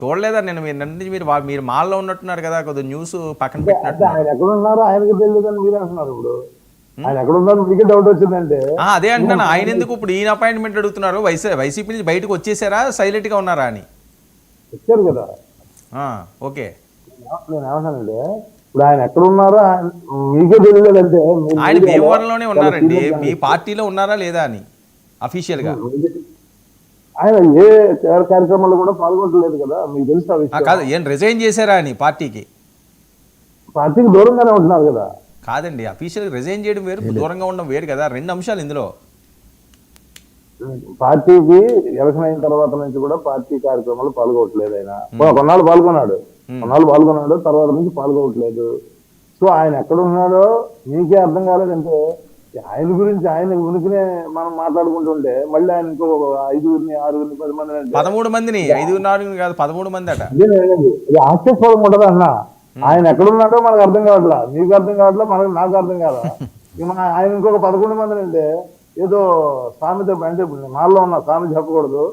చూడలేదా నేను మీరు నుంచి మీరు మాల్లో ఉన్నట్టున్నారు కదా, కొద్దిగా న్యూస్ పక్కన అంటే పెట్టినట్టున్నారు. ఆయన ఎక్కడ ఉన్నారో ఆయనకి తెలియదని మీరు అంటున్నారు. ఇప్పుడు ఆయన ఎక్కడ ఉన్నారో మీకే డౌట్ వచ్చిందంటే అదే అంటున్నాను, ఆయన ఎందుకు ఇప్పుడు ఈయన అపాయింట్మెంట్ అడుగుతున్నారు? వైసీపీ నుంచి బయటకు వచ్చేసారా, సైలెంట్గా ఉన్నారా అని. వచ్చారు కదా. ఓకే, నేను ఏమంటానంటే ఇప్పుడు ఆయన ఎక్కడ ఉన్నారో మీకే తెలియలేదంటే ఆయన భీమవరంలోనే ఉన్నారండి. మీ పార్టీలో ఉన్నారా లేదా అని అఫీషియల్గా. ఆయన ఏ కార్యక్రమాల్లో కూడా పాల్గొనట్లేదు కదా, మీకు తెలుసు. కాదు, ఏం రిజైన్ చేశారా అని పార్టీకి దూరంగానే ఉంటున్నారు కదా. కాదండి, అఫీషియల్గా రిజైన్ చేయడం వేరు, దూరంగా ఉండడం వేరు కదా, రెండు అంశాలు ఇందులో. పార్టీకి ఎలక్షన్ అయిన తర్వాత నుంచి కూడా పార్టీ కార్యక్రమాలు పాల్గొనట్లేదు. ఆయన కొన్నాళ్ళు పాల్గొన్నాడు, తర్వాత నుంచి పాల్గొనట్లేదు. సో ఆయన ఎక్కడ ఉన్నాడో మీకే అర్థం కాలేదంటే ఆయన గురించి ఆయన ఉనికినే మనం మాట్లాడుకుంటుంటే మళ్ళీ ఆయన ఇంకో 5గురిని 6గురిని 10 మంది 13 మందిని 5 కాదు 13 మంది అట. ఇది ఆశ్చర్యపోవడం ఉంటుంది అన్న. ఆయన ఎక్కడున్నాడో మనకు అర్థం కావట్లా, మీకు అర్థం కావట్లా, నాకు అర్థం కాదా. ఆయన ఇంకొక 11 మందిని అంటే ఏదో సామెత అంటే నాలో ఉన్న సామెత చెప్పకూడదు,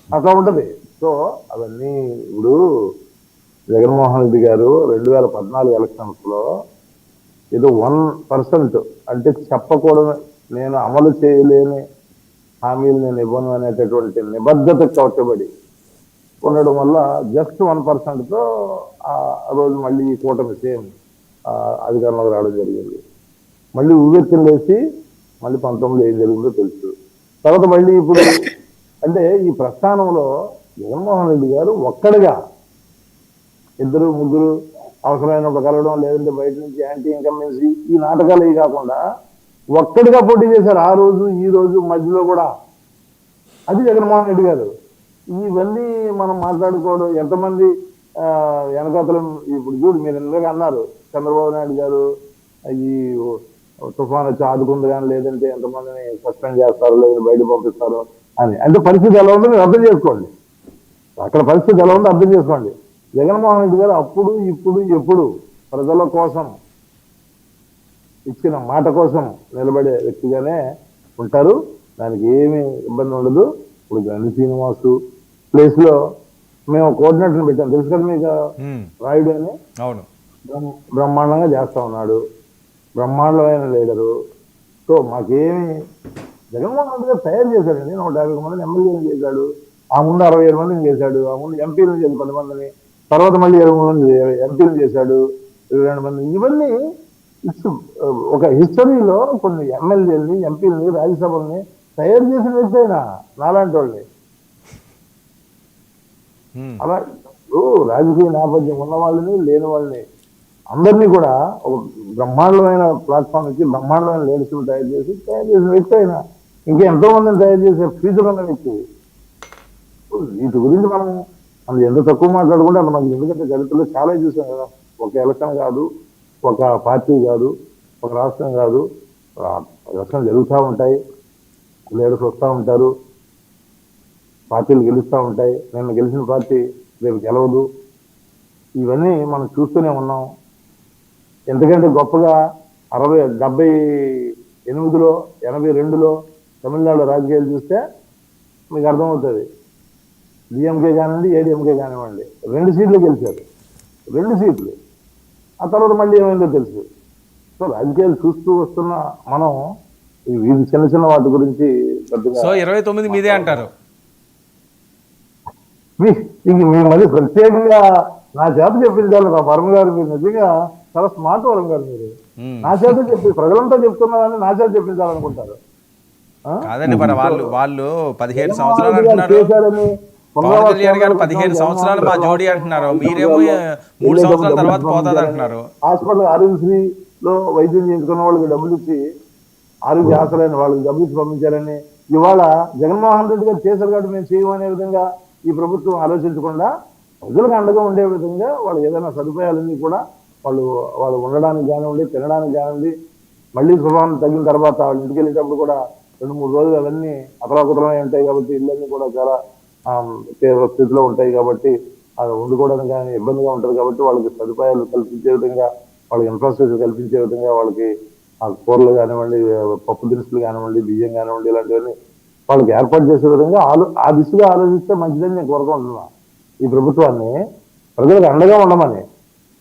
అట్లా ఉంటది. సో అవన్నీ ఇప్పుడు జగన్మోహన్ రెడ్డి గారు 2014 ఎలక్షన్స్ లో ఏదో 1% అంటే చెప్పకూడదు, నేను అమలు చేయలేని హామీలు నేను ఇవ్వను అనేటటువంటి నిబద్ధతకు కవచబడి ఉండడం వల్ల జస్ట్ 1%తో ఆ రోజు మళ్ళీ ఈ కూటమి సేమ్ అధికారంలోకి రావడం జరిగింది. మళ్ళీ ఊవెత్తులు వేసి మళ్ళీ 19 ఏం జరిగిందో తెలుసు. తర్వాత మళ్ళీ ఇప్పుడు అంటే ఈ ప్రస్థానంలో జగన్మోహన్ రెడ్డి గారు ఒక్కడిగా 2 3 అవసరమైనప్పుడు కలవడం, లేదంటే బయట నుంచి యాంటీ ఇన్కంబెన్సీ ఈ నాటకాలు ఇవి కాకుండా ఒక్కడిగా పోటీ చేశారు. ఆ రోజు ఈ రోజు మధ్యలో కూడా అది జగన్మోహన్ రెడ్డి గారు. ఇవన్నీ మనం మాట్లాడుకోవడం ఎంతమంది వెనకాతలు. ఇప్పుడు చూడు, మీరు ఎందుకు అన్నారు చంద్రబాబు నాయుడు గారు ఈ తుఫాన్ వచ్చి ఆదుకుంది కానీ, లేదంటే ఎంతమందిని సస్పెండ్ చేస్తారో లేదంటే బయట పంపిస్తారో అని. అంటే పరిస్థితి ఎలా ఉందో మీరు అర్థం చేసుకోండి. అక్కడ పరిస్థితి ఎలా ఉందో అర్థం చేసుకోండి. జగన్మోహన్ రెడ్డి గారు అప్పుడు ఇప్పుడు ఎప్పుడు ప్రజల కోసం ఇచ్చిన మాట కోసం నిలబడే వ్యక్తిగానే ఉంటారు. దానికి ఏమీ ఇబ్బంది ఉండదు. ఇప్పుడు గండి శ్రీనివాసు ప్లేస్ లో మేము కోఆర్డినేటర్ని పెట్టాం, తెలుసు కదా మీకు, రాయుడు అని. అవును, బ్రహ్మాండంగా చేస్తా ఉన్నాడు, బ్రహ్మాండమైన లీడరు. సో మాకేమి జగన్మోహన్ రెడ్డి గారు తయారు చేశాడండి. 150 మందిని ఎమ్మెల్యేలు చేశాడు, ఆ ముందు 67 మందిని చేశాడు, ఆ ముందు ఎంపీలు చేసి 10 మందిని, తర్వాత మళ్ళీ 23 మంది ఎంపీలు చేశాడు, 22 మంది. ఇవన్నీ ఒక హిస్టరీలో కొన్ని ఎమ్మెల్యేలని ఎంపీలని రాజ్యసభల్ని తయారు చేసిన వ్యక్తి అయినా నాలాంటి వాళ్ళని. అలా రాజకీయ నేపథ్యం ఉన్న వాళ్ళని లేని వాళ్ళని అందరినీ కూడా ఒక బ్రహ్మాండమైన ప్లాట్ఫామ్ ఇచ్చి బ్రహ్మాండమైన లీడర్షిప్ తయారు చేసిన వ్యక్తి అయినా ఇంకా ఎంతో మందిని తయారు చేసే ఫ్యూచర్ ఉన్న వ్యక్తి. వీటి గురించి మనం ఎంత తక్కువ మాట్లాడుకుంటే అంత మంది. ఎందుకంటే చరిత్రలో చాలా చూసాం కదా, ఒక ఎలక్షన్ కాదు, ఒక పార్టీ కాదు, ఒక రాష్ట్రం కాదు, ఎలక్షన్ జరుగుతూ ఉంటాయి, లీడర్స్ వస్తూ ఉంటారు, పార్టీలు గెలుస్తూ ఉంటాయి. నిన్న గెలిచిన పార్టీ రేపు గెలవదు. ఇవన్నీ మనం చూస్తూనే ఉన్నాం. ఎందుకంటే గొప్పగా 78లో 82లో తమిళనాడు రాజకీయాలు చూస్తే మీకు అర్థమవుతుంది. డిఎంకే కానివ్వండి, ఏడీఎంకే కానివ్వండి, 2 సీట్లు గెలిచారు, 2 సీట్లు. ఆ తర్వాత మళ్ళీ ఏమైందో తెలుసు. సో రాజకీయాలు చూస్తూ వస్తున్న మనం వీధి చిన్న చిన్న వాటి గురించి 29 మీదే అంటారు. మీకు మళ్ళీ ప్రత్యేకంగా నా చేత చెప్పించాలి రా వరం గారు. మీరు నిజంగా చాలా స్మార్ట్ వరం గారు. మీరు నా చేత చెప్పి ప్రజలంతా చెప్తున్నారని నా చేత చెప్పించాలనుకుంటారు. కాదండి, మరి వాళ్ళు 17 సంవత్సరాలు అంటున్నారు, పవన్ కళ్యాణ్ గారు 15 సంవత్సరాలు మా జోడీ అంటున్నారు, మీరేమో 3 సంవత్సరాల తర్వాత పోతుంది అంటున్నారు. హాస్పిటల్ ఆరోగ్యశ్రీలో వైద్యం చేయించుకున్న వాళ్ళకి డబ్బులు ఇచ్చి, ఆరోగ్య ఆశలైన వాళ్ళకి డబ్బులు ఇచ్చి పంపించారని ఇవాళ జగన్మోహన్ రెడ్డి గారు చేశారు కాబట్టి మేము చేయమనే విధంగా ఈ ప్రభుత్వం ఆలోచించకుండా ప్రజలకు అండగా ఉండే విధంగా వాళ్ళు ఏదైనా సదుపాయాలన్నీ కూడా వాళ్ళు ఉండడానికి కానివ్వండి, తినడానికి కానివ్వండి, మళ్ళీ తుఫాను తగ్గిన తర్వాత వాళ్ళు ఇంటికి వెళ్ళేటప్పుడు కూడా 2-3 రోజులు అవన్నీ అతలాకుతలమై ఉంటాయి కాబట్టి ఇళ్ళన్నీ కూడా చాలా స్థితిలో ఉంటాయి కాబట్టి అది వండుకోవడానికి కానీ ఇబ్బందిగా ఉంటుంది కాబట్టి వాళ్ళకి సదుపాయాలు కల్పించే విధంగా, వాళ్ళకి ఇన్ఫ్రాస్ట్రక్చర్ కల్పించే విధంగా, వాళ్ళకి ఆ కూరలు కానివ్వండి, పప్పు దినుసులు కానివ్వండి, బియ్యం కానివ్వండి, ఇలాంటివన్నీ వాళ్ళకి ఏర్పాటు చేసే విధంగా ఆ దిశగా ఆలోచిస్తే మంచిదని నేను కోరుకుంటున్నాను. ఈ ప్రభుత్వాన్ని ప్రజలకు అండగా ఉండమని.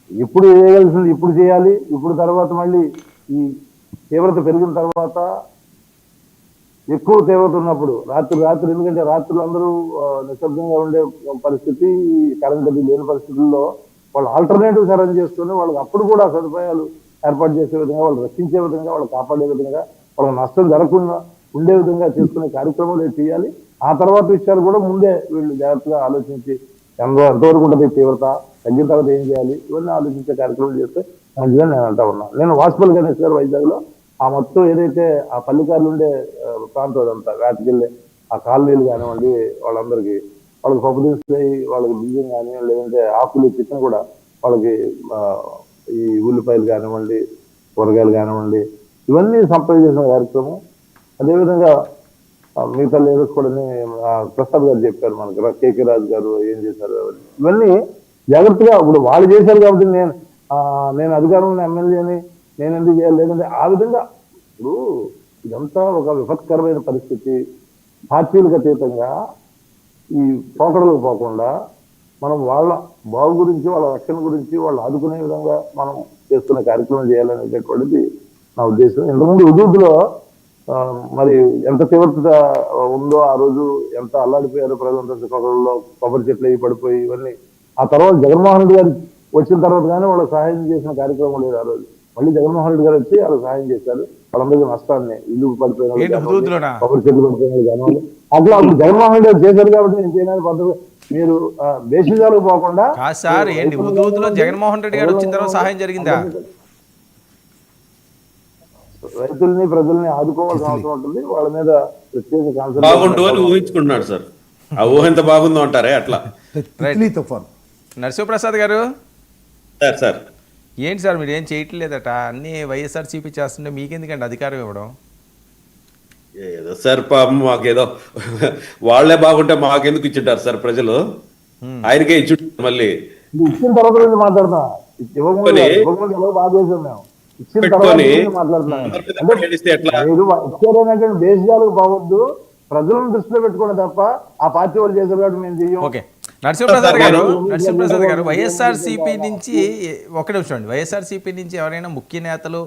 ఇప్పుడు చేయగలిసింది ఇప్పుడు చేయాలి. ఇప్పుడు తర్వాత మళ్ళీ ఈ తీవ్రత పెరిగిన తర్వాత, ఎక్కువ తీవ్రత ఉన్నప్పుడు రాత్రి ఎందుకంటే రాత్రులు అందరూ నిశ్శబ్దంగా ఉండే పరిస్థితి, కరెంట్ అది లేని పరిస్థితుల్లో వాళ్ళు ఆల్టర్నేటివ్స్ అరేంజ్ చేసుకుని వాళ్ళకి అప్పుడు కూడా సదుపాయాలు ఏర్పాటు చేసే విధంగా, వాళ్ళు రక్షించే విధంగా, వాళ్ళు కాపాడే విధంగా, వాళ్ళకి నష్టం జరగకుండా ఉండే విధంగా చేసుకునే కార్యక్రమాలు చేయాలి. ఆ తర్వాత విషయాలు కూడా ముందే వీళ్ళు జాగ్రత్తగా ఆలోచించి ఎంతవరకు ఉంటుంది తీవ్రత, తగ్గిన తర్వాత ఏం చేయాలి, ఇవన్నీ ఆలోచించే కార్యక్రమం చేస్తే మంచిదని నేను అంటా ఉన్నాను. నేను వాసుపల్లి గణేష్ గారు వైజాగ్లో ఆ మొత్తం ఏదైతే ఆ పల్లికారులు ఉండే ప్రాంతం అంతా వాటికెళ్ళి ఆ కాలనీలు కానివ్వండి, వాళ్ళందరికీ వాళ్ళకి పప్పు దినుసులు, వాళ్ళకి బియ్యం కానీ, లేదంటే ఆకులు చికెన్ కూడా వాళ్ళకి ఈ ఉల్లిపాయలు కానివ్వండి, కూరగాయలు కానివ్వండి, ఇవన్నీ సప్లై చేసిన కార్యక్రమం. అదేవిధంగా మిగతా లేడర్స్ కూడా ప్రసాద్ గారు చెప్పారు మనకు, కేకే రాజు గారు ఏం చేశారు, ఇవన్నీ జాగ్రత్తగా ఇప్పుడు వాళ్ళు చేశారు కాబట్టి నేను అధికారంలో ఎమ్మెల్యేని నేను ఎందుకు చేయాలి, లేదంటే ఆ విధంగా ఇప్పుడు ఇదంతా ఒక విపత్కరమైన పరిస్థితి. పార్టీలకు అతీతంగా ఈ పోకడలకు పోకుండా మనం వాళ్ళ బాగు గురించి, వాళ్ళ రక్షణ గురించి, వాళ్ళు ఆదుకునే విధంగా మనం చేస్తున్న కార్యక్రమం చేయాలనేటటువంటిది నా ఉద్దేశం. ఇంతకుముందు హుదూద్లో మరి ఎంత తీవ్రత ఉందో ఆ రోజు, ఎంత అల్లాడిపోయారో ప్రజలంతా పొగల్లో, కొబ్బరి చెట్లు అవి పడిపోయి ఇవన్నీ. ఆ తర్వాత జగన్మోహన్ రెడ్డి గారు వచ్చిన తర్వాత కానీ వాళ్ళకి సహాయం చేసిన కార్యక్రమం లేదు. ఆ రోజు మళ్ళీ జగన్మోహన్ రెడ్డి గారు వచ్చి వాళ్ళకి సహాయం చేశారు. వాళ్ళందరికీ నష్టాన్ని, ఇల్లు పడిపోయిన కొబ్బరి చెట్లు పడిపోయిన కానివ్వండి, అట్లా అప్పుడు జగన్మోహన్ రెడ్డి గారు చేశారు కాబట్టి నేను చేయడానికి పద్ధతి. మీరు దేశాలకు పోకుండా సార్ ఏంటి హుదూద్లో జగన్మోహన్ రెడ్డి గారు వచ్చిన తర్వాత సహాయం జరిగిందా? రైతుల్ని ప్రజల్ని ఆదుకోవాల్సిన అవసరం ఉంటుంది. వాళ్ళ మీద ప్రత్యేక బాగుండు అని ఊహించుకుంటున్నాడు సార్. ఆ ఊహ ఎంత బాగుందో అంటారే అట్లా. నరసింహప్రసాద్ గారు సార్ సార్ ఏంటి సార్ మీరు ఏం చేయట్లేదట, అన్ని వైఎస్ఆర్సీపీ చేస్తుంటే మీకెందుకండి అధికారం ఇవ్వడం? ఏదో సార్ పాపం మాకేదో వాళ్లే బాగుంటే మాకెందుకు ఇచ్చింటారు సార్ ప్రజలు, ఆయనకే ఇచ్చుంటారు. మళ్ళీ ఇచ్చిన తర్వాత మాట్లాడుతున్నా, బాగా చేసాం మేము. ఇచ్చిన తర్వాత మాట్లాడుతున్నాం. దేశాలకు బాగొద్దు, ప్రజలను దృష్టిలో పెట్టుకోండి తప్ప ఆ పార్టీ వాళ్ళు చేశారు కాబట్టి మేము చెయ్యం. ఓకే నరసింహప్రసాద్ గారు వైఎస్ఆర్సీపీ నుంచి ఒకటే చూడండి, వైఎస్ఆర్సీపీ నుంచి ఎవరైనా ముఖ్య నేతలు